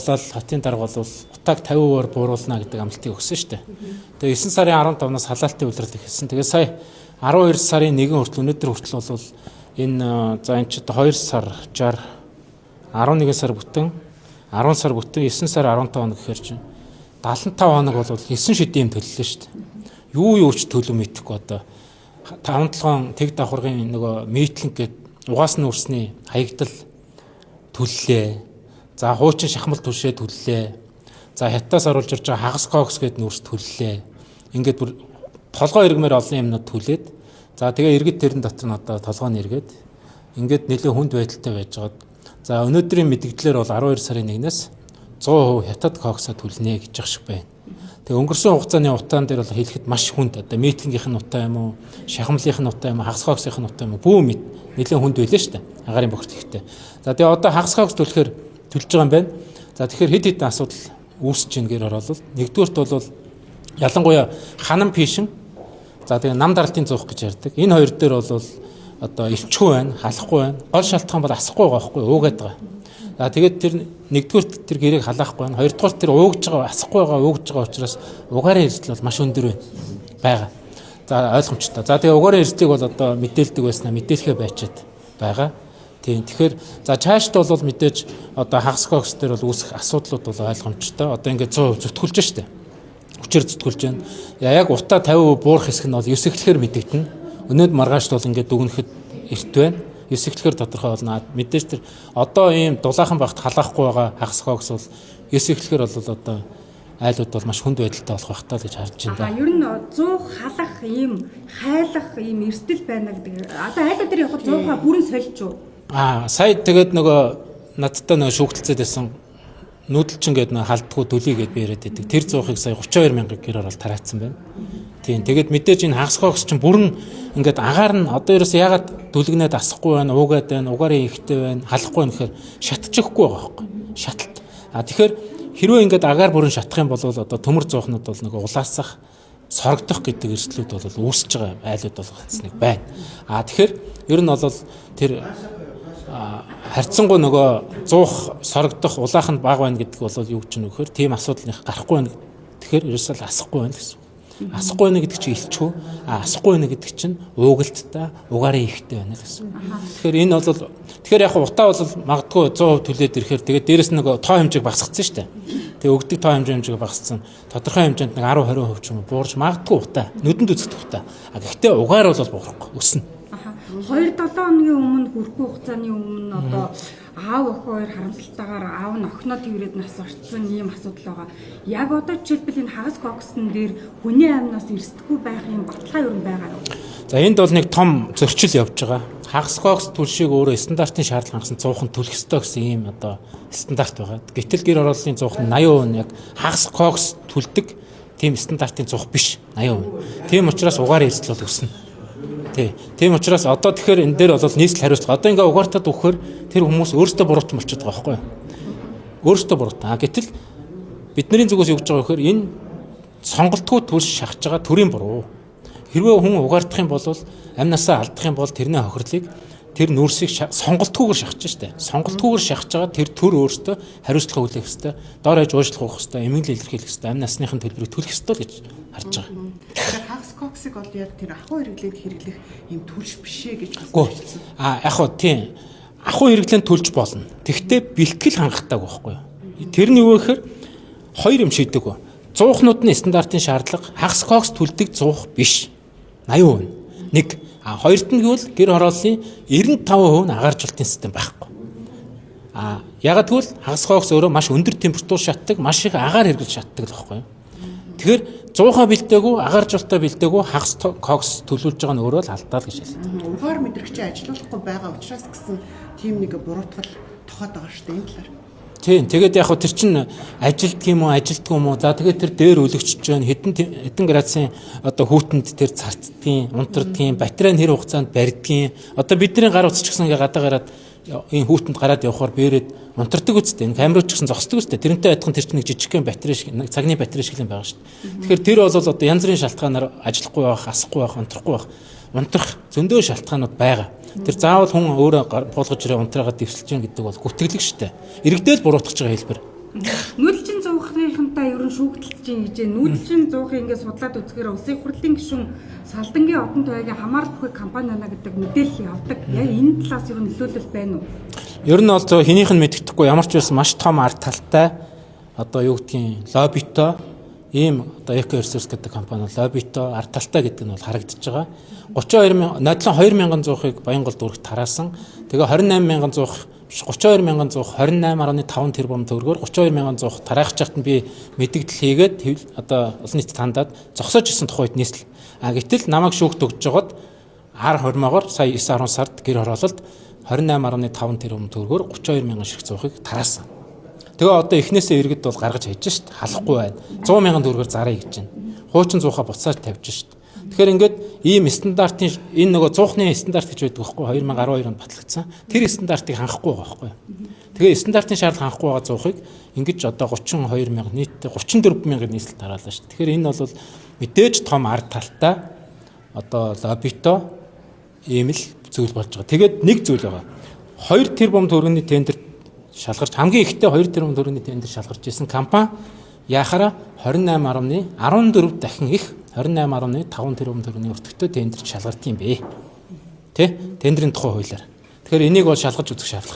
Хатын дарга бол утааг 50%-аар бууруулна гэдэг амлалтыг өгсөн шүү дээ. Тэгээ 9 сарын 15-наас халаалтын үйлрэл эхэлсэн. Тэгээ сая 12 сарын 1 хүртэл өнөөдөр хүртэл бол энэ за энэ ч 2 сар 60 11 сар бүтэн 10 сар бүтэн 9 сар 15 хоног гэхээр чинь 75 хоног бол 9 шидийн төлөлөө шүү дээ. Юу ч төлөв мэдэхгүй одоо 5-7 тэг давхаргын нөгөө митлинг гэдэг угаасны үрсний хаягдал төллөө. За хуучин шахмал түлшээ төллөө. За хятадаас оруулж ирж байгаа хагас кокс гэдэг нүрс төллөө. Ингээд бүр толгой иргмээр олон юмнууд төлөөд за тэгээ иргэд тэрэн дотор нь одоо толгойн иргэд ингээд нэлээд хүнд байдалтай байжгаад за өнөөдрийн мэдгдлэр бол 12 сарын 1-ээс 100% хятад коксоо төлнө гэж шиг байна. Тэгээ өнгөрсөн хугацааны утаан дээр бол хэлэхэд маш хүнд одоо митлингийнх нь утаа юм уу, шахмлынх нь утаа юм уу, хагас коксынх нь утаа юм уу бүү нэлээд хүнд байлаа шүү дээ. Агаарын бохирт ихтэй. За тэгээ одоо хагас кокс төлөхөр төлж байгаа юм байна. За тэгэхээр хэд хэдэн асуудал үүсэж ийн гэр оролол. Нэгдүгürt бол ялангуяа ханам пишин. За тэгээ нам даралтын зуух гэж ярьдаг. Энэ хоёр дээр бол одоо өвчгүй байна, халахгүй байна. Гол шалтгаан бол асахгүй байгаа байхгүй уугаад байгаа. За тэгээд тэр нэгдүгürt тэр гэрээг халаахгүй байна. Хоёрдугаар тэр уугж байгаа, асахгүй байгаа, уугж байгаа учраас угаарын эрсдэл бол маш өндөр байна. За ойлгомжтой. За тэгээ угаарын эрсдлийг бол одоо мэдээлдэг байснаа мэдээлэхээ байчаад байгаа. Тийм. Тэгэхээр за цаашд бол мэдээж одоо хагас кокс дээр бол үүсэх асуудлууд бол ойлгомжтой. Одоо ингээд 100% зүтгүүлж штэ. Хүчээр зүтгүүлж байна. Яг утаа 50% буурах хэсэг нь бол 9 эхлэхээр мэдэгдэнэ. Өнөөдөр маргаашд бол ингээд дүгнэхэд эрт байна. 9 эхлэхээр тодорхой болно. Мэдээж тэр одоо ийм дулаахан багт халаахгүй байгаа хагас кокс бол 9 эхлэхээр бол одоо айлууд бол маш хүнд байдалтай болох байх таа гэж харж байна. Ер нь 100 халах ийм хайлах ийм эрсдэл байна гэдэг. Одоо айлууд дээр явахад 100-аа бүрэн сольж юу? Сая тэгээд нөгөө надтай нөгөө шүүгтэлцээд байсан нүүдэлчин гэдэг нэг халдгуу төлөй гэдээ би яриад байдаг. Тэр 100-ыг сая 32 мянга гэрээр бол тараацсан байна. Тийм. Тэгээд мэдээж энэ хагас кокс чинь бүрэн ингээд агаар нь одоо ерөөсөө ягаад дүлгнээд асахгүй байна, уугаад байна, угаарын ихтэй байна, халахгүй байна гэхээр шатчихгүй байгаа байхгүй. Шаталт. Тэгэхээр хэрвээ ингээд агаар бүрэн шатах юм бол одоо төмөр зоохнууд бол нөгөө улаасах сорогдох гэдэг эрсдлүүд бол үүсэж байгаа айлууд бол нэг байна. Тэгэхээр ер нь бол тэр харьцангуй нөгөө 100 сорогдох улаах нь бага байна гэдэг бол юу гэж нөхөр тийм асуудал гарахгүй байна. Тэгэхээр ерөөсөө асахгүй байна гэсэн. Асахгүй байна гэдэг чинь илчгүй. Асахгүй байна гэдэг чинь уугалттай, угаарын ихтэй байна л гэсэн. Тэгэхээр энэ бол тэгэхээр яг утаа бол магадгүй 100% төлөөд ирэхээр тэгээд дээрэс нөгөө тоо хэмжээг багасгацсан шүү дээ. Тэгээ өгдөг тоо хэмжээг багасгацсан. Тодорхой хэмжээнд нэг 10-20% ч юм уу буурч магадгүй утаа. Нүдэнд үзэгдэх утаа. Гэхдээ угаар бол буурахгүй. Өснө. 2-7 хоногийн өмнө хүрхгүй хугацааны өмнө одоо аав охин хоёр харамсалтайгаар аав нь охиноо тэрвэрэд нас орцсон ийм асуудал байгаа. Яг одоо жишээлбэл энэ хагас коксын дээр хүний амнаас эрсдэхгүй байх юм баталгаа юу байгаа юу? За энд бол нэг том зөрчил явж байгаа. Хагас кокс түлшийг өөрөө стандартын шаардлага хангасан 100% төлөх ёстой гэсэн ийм одоо стандарт байгаа. Гэтэл гэр орооллын 100% нь 80% яг хагас кокс төлдөг тийм стандартын 100% биш 80%. Тийм учраас угаарын эрсдэл бол өснө. Тийм учраас одоо тэгэхээр энэ дээр бол нийслэл хариуцлага. Одоо ингээ угаартад өгөхөр тэр хүмүүс өөрсдөө буруутан болчиход байгаа байхгүй юу? Өөрсдөө буруутан. Гэтэл бидний зүгээс юу гэж байгаа вэхээр энэ сонголтгүй төлс шахаж байгаа төрийн буруу. Хэрвээ хүн угаардах юм бол амнасаа алдах юм бол тэрний хохирлыг тэр нүрсийг сонголтгүйгээр шахаж штэ. Сонголтгүйгээр шахаж байгаа тэр төр өөртөө хариуцлага хүлээх хэвээр, дор хаяж уушлах хэвээр, эмгэл илэрхийлэх хэвээр, амь насныхын төлбөрийг төлөх хэвээр л гэж харж байгаа. Тэгэхээр хагас коксыг бол яг тэр ахуй хэрэглээд хэрэглэх юм төлш бишээ гэж хэлсэн. Яг хоо тийм. Ахуй хэрэглээнд төлж болно. Тэгвэл бэлтгэл хангалттай байхгүй юу? Тэрний юу гэхээр хоёр юм шийдэг гоо. Зуухнууд нь стандартын шаардлага хагас кокс төлдөг зуух биш. 80%. Нэг хоёрт нь гэвэл гэр хорооллын 95% нь агааржуулалтын систем байхгүй. Ягаад гэвэл хагас кокс өөрөө маш өндөр температур шатдаг, маш их агаар хэрэглэж шатдаг л байхгүй юу? Тэгэхээр 100-аа бэлдээгүй, агааржуулалтаа бэлдээгүй хагас кокс төлүүлж байгаа нь өөрөө л алдаа л гэж хэлсэн. Угаар мэдрэгчээ ажилуулахгүй байгаа учраас гэсэн тийм нэг буруутгал тохиод байгаа шүү дээ энэ талаар. Тийм. Тэгээд яг хөө тэр чинь ажилддаг юм уу, ажилддаг юм уу? За тэгээд тэр дээр өлөгчж байна. Хэдэн градусын одоо хүүтэнд тэр царцдгийн, унтардгийн, батарей нь хэр хугацаанд барьдгийн. Одоо бидний гар утас ч гэсэн ингээ гадаа гараад энэ хүүтэнд гараад явхаар бэрээд унтардаг үстэй. Энэ камерууд ч гэсэн зогсдог үстэй. Тэрнтэй адилхан тэр чинь нэг жижигхэн батарей шиг, цагны батарей шиг юм байгаа шүү дээ. Тэгэхээр тэр бол одоо янз бүрийн шалтгаанаар ажиллахгүй байх, асахгүй байх, унтрахгүй байх. Унтрах зөндөө шалтгаанууд байгаа. Тэр заавал хүн өөрөө буулгаж ирээ унтраагаад дэвсэлж гин гэдэг бол гүтгэлэг штэ. Иргэдэл буруутгаж байгаа хэлбэр. Нүүдэлчин зуухынхантай ер нь шүүгдэлж гэж нүүдэлчин зуухыг ингээд судлаад үзэхээр улсын хурлын гишүүн Салдангийн Одон туяагийн хамаарал бүхий компани байна гэдэг мэдээлэл явдаг. Яг энэ талаас ер нь нөлөөлөл байна уу? Ер нь бол зөв хэнийх нь мэддэхгүй ямар ч байсан маш том ард талтай одоо юу гэдгийг лоббитой ийм одоо Eco-Resource гэдэг компани лоббитой ард талтай гэдэг нь бол харагдаж байгаа. 32,000 2000 зуухыг Баянгол дүүрэгт тараасан. Тэгээ 28,000 32,128.5 тэрбум төгрөгөөр 32,100 тараах чагт нь би мэдээлэл хийгээд одоо олон нийтэд хандаад зогсоож исэн тухайд нийслэл. Гэтэл намайг шүүгт өгж жагаад ар хормоогоор сая 9-10 сард гэр хороололд 28.5 тэрбум төгрөгөөр 32,000 ширхэг зуухыг тараасан. Тэгээ одоо эхнээсээ иргэд бол гаргаж хайж шít халахгүй байна. 100,000 төгрөгөөр зараа гэж байна. Хуучин зуухаа буцааж тавьж шít. Тэгэхээр ингээд ийм стандартын энэ нөгөө зуухны стандарт гэж байдаг байхгүй 2012 онд батлагдсан. Тэр стандартыг хангахгүй байгаа байхгүй. Тэгээ стандартын шаардлага хангахгүй байгаа зуухыг ингэж одоо 32,000 нийтдээ 34,000 нийслэл тараалаа шүү. Тэгэхээр энэ бол мэдээж том ард талтай одоо лоббитой ийм л зүйл болж байгаа. Тэгээд нэг зүйл байгаа. 2 тэрбум төгрөгийн тендер шалгарч хамгийн ихтэй 2 тэрбум төгрөгийн тендер шалгарч исэн компани яхаараа 28.14 дахин их 28.5 тэрбум төгрөгийн өртөгтэй тендерт шалгардсан юм бэ. Тэ? Тендерийн тухай хуулиар. Тэгэхээр энийг бол шалгаж үзэх шаардлага